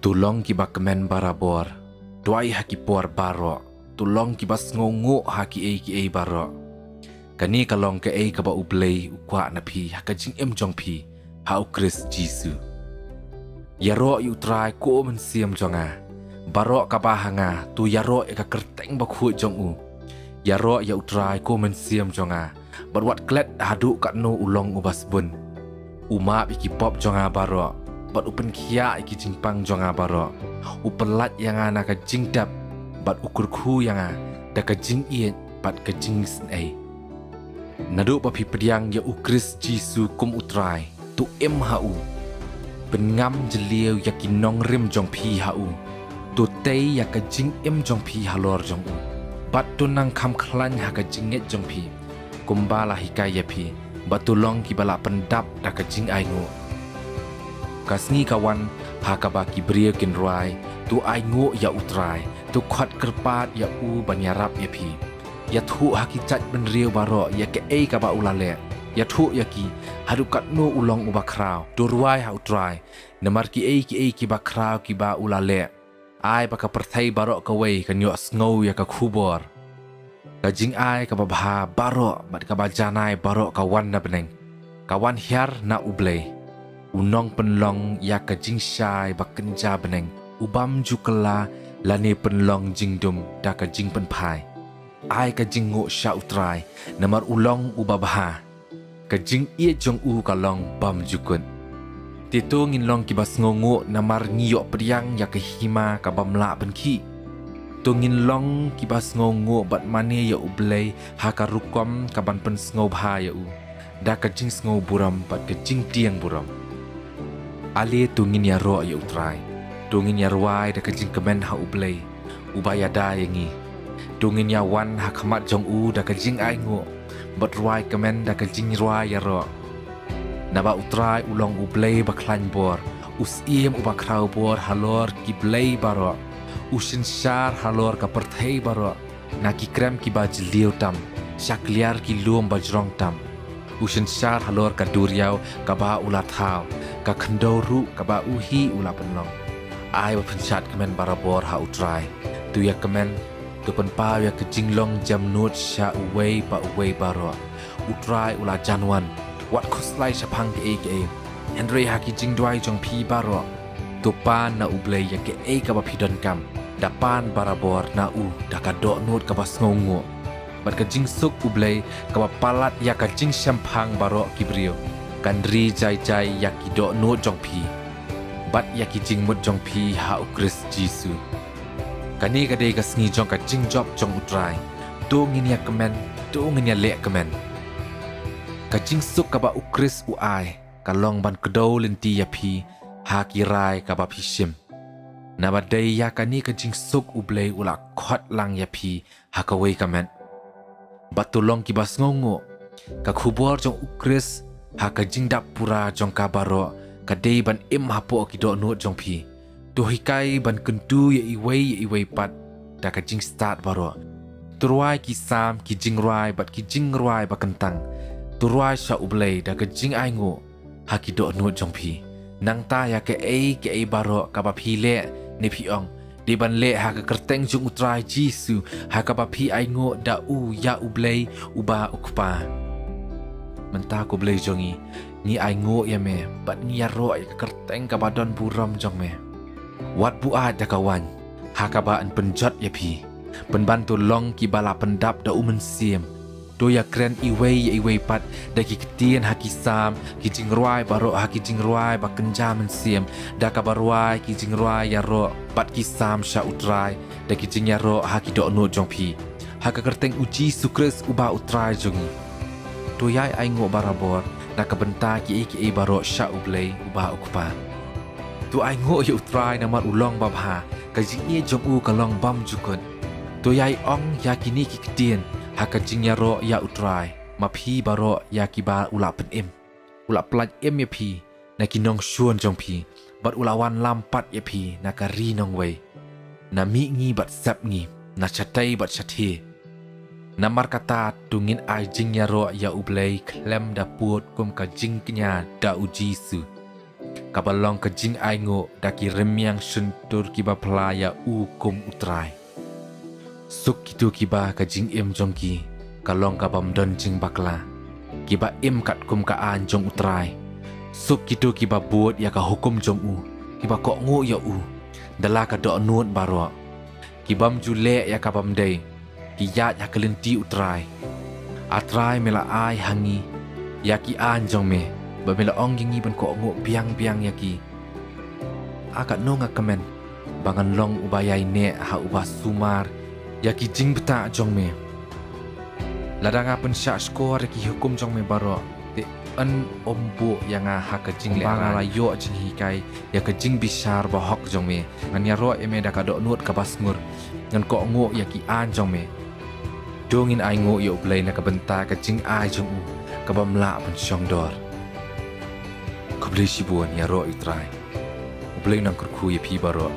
Tulong ki bakmen barabor, tuai haki por baro, tulong ki bas ngongo haki ei baro. Kani kalong ke ei kaba ublei ukwa na pi haka jing jong pi ha Ukris Jisu. Yaro yu trai ko men siam jonga, baro kaba hanga tu yaro ka kerteng bakhu jong u. Yaro ya utrai ko men siam jonga, barwat klet hadu kat no ulong ubas bun. Uma iki pop jonga baro. Bat upen kia iki jingpang jonga baro, upelat yang ana ka jingdap, bat ukurku yang da ka jing iet, bat ka jing snai. Nadu papi pediang ya Ukris Jisu kum utrai, tu hau. Pengam jeliau ya kinong rim jong pi hau, tu tei ya ka jing jong pi halor jong u. Bat tu nang kam klan ha ka jinget jong pi, kumbala hikai ya pi, bat tulong ki bala pendap da ka jing aingu. Kasni kawan hakaba kibria kin ruai tu aingo ya utrai tu khat kerpat ya u banyarap ya pi ya thu hakicat benriu baro ya ke ei kaba ulale ya thu ya ki hadukat no ulong ubakrau tu ruai ha utrai namar ki ei ki bakrau ki ba ulale ai baka perthai baro kawai kanyo sngau ya ka khubor kajing ai kaba bha baro mat kaba janai baro kawan na beneng kawan hiar na ublei unong penlong ya ka jing syai bakenja beneng ubam jukela lani penlong jingdum da ka jing penpai ai ka jing ngo sya utrai namar ulong ubabha ka jing ie jong u kalong bam jukun titu ngin long kibas ngongo namar ngiyo priang ya ka hima ka bamla benki tungin long kibas ngongo bat mane ya ublei ha ka rukom ka ban pen sngo bha ya u da ka jing sngo buram bat ka jing tiang buram Ali tungin ya ro ya utrai, tungin ya ruai da kajing kemen ha ublei, ubaya da yangi, tungin ya wan ha kamat jong u da kajing aingo, bat ruai kemen da kajing ruai ya ro. Naba utrai ulong ublei baklan bor, usiem ubakrau bor halor ki blei baro, usin syar halor ka perthei baro, naki krem ki bajliu tam, syakliar ki luom bajrong tam. Usin syar halor ka duriau ka ba ulat hau ka kendoru ka ba uhi ula penlong ai ba penchat kemen barabor ha utrai tu ya kemen tu penpa ya kejinglong jam nut sya uwei baro utrai ula janwan wat khoslai sapang ke Henry ha ki jing dwai jong pi baro tu pan na ublei ya ke ka ba pidon kam dapan barabor na u da ka do nut ka ba sngongo bat ka jing suk ublei ka palat ya ka jing syampang baro kibrio kandri jai ya ki do no jong pi bat ya ki jing mut jong pi ha Ukris Jisu kani ka dei ka sngi jong ka jing job jong utrai tu ngin ya kemen tu ngin ya le kemen ka jing suk ka ba Ukris u ai ka long ban kedo lenti ya pi ha ki rai ka ba pi shim na ba dei ya kani ka jing suk ublei ula khot lang ya pi ha ka wei kemen batulong ki bas ngongo ka khubor jong Ukris ha ka jingdap pura jong ka baro ka dei ban hapo ki do no jong pi to hikai ban kentu ye iwei pat da ka jing start baro turwai ki sam ki jing ruai bat ki jing ruai ba kentang turwai sha ublei da ka jing aingo ha ki do no jong pi nang ta ya ke ei baro ka ba pi le ni pi ong di ban le ha ka kerteng jung utrai Jisu ha ka ba pi aingo da u ya ublei uba ukpa menta ko blei jongi ni aingo ya me bat ni ya ro ya ka kerteng ka badon buram jong me wat bu a da kawan ha ka ba an penjot ya pi penbantu long ki bala pendap da umen siem do ya kren iwei pat da ki ketien ha ki sam ki jing ruai baro ha ki jing ruai ba kenja men siem da ka baruai ki jing ruai ya ro pat ki sam sha utrai da ki jing ya ro ha ki do no jong pi ha ka kerteng uji Ukris uba utrai jongi to yai aingo barabor na ka benta ki baro sha ublei uba ukpa to aingo ya utrai na mar ulong babha ka jing ye jong u ka long bam jukun to yai ong ya kini ki ketien ha ka jing ya ro ya utrai ma pi baro ya ki ba ula pen ula plaj ya pi na ki nong shuan jong pi bat ulawan lampat ya pi na ka ri nong wei na mi ngi bat sap ngi na chatai bat chathi Namar kata tungin ai jing ya ro ya ublei klem da puot kum ka jing kenya da uji su. Kabalong ka jing ai ngo da ki remyang suntur kiba pelaya u kum utrai. Suk kitu kiba ka jing im jongki kalong ka bam don jing bakla. Kiba im kat kum ka an jong utrai. Suk kitu kiba buat ya ka hukum jong u. Kiba kok ngo ya u. Dala ka do nuot baro. Kibam jule ya ka bam day. Kiyat ya kelenti utrai. Atrai mela ai hangi. Yaki an jong me. Ba mela ong gingi ban ko ngo biang-biang yaki. Akat no nga kemen. Bangan long ubayai ne ha ubah sumar. Yaki jing beta jong me. Ladang apen syak skor yaki hukum jong me baro. Te an ombo yang ha ka jing le ara yo jing hikai. Ya ka jing bisar ba hok jong me. Ngan ya ro eme da ka do nuot ka basngur. Ngan ko ngo yaki an jong me. Dongin ai ngo yo blay na kabenta ka jing ai jong u ka bamla pun syong dor. Ko blay sibuan ya ro itrai. Blay nang kurku ye pi baro.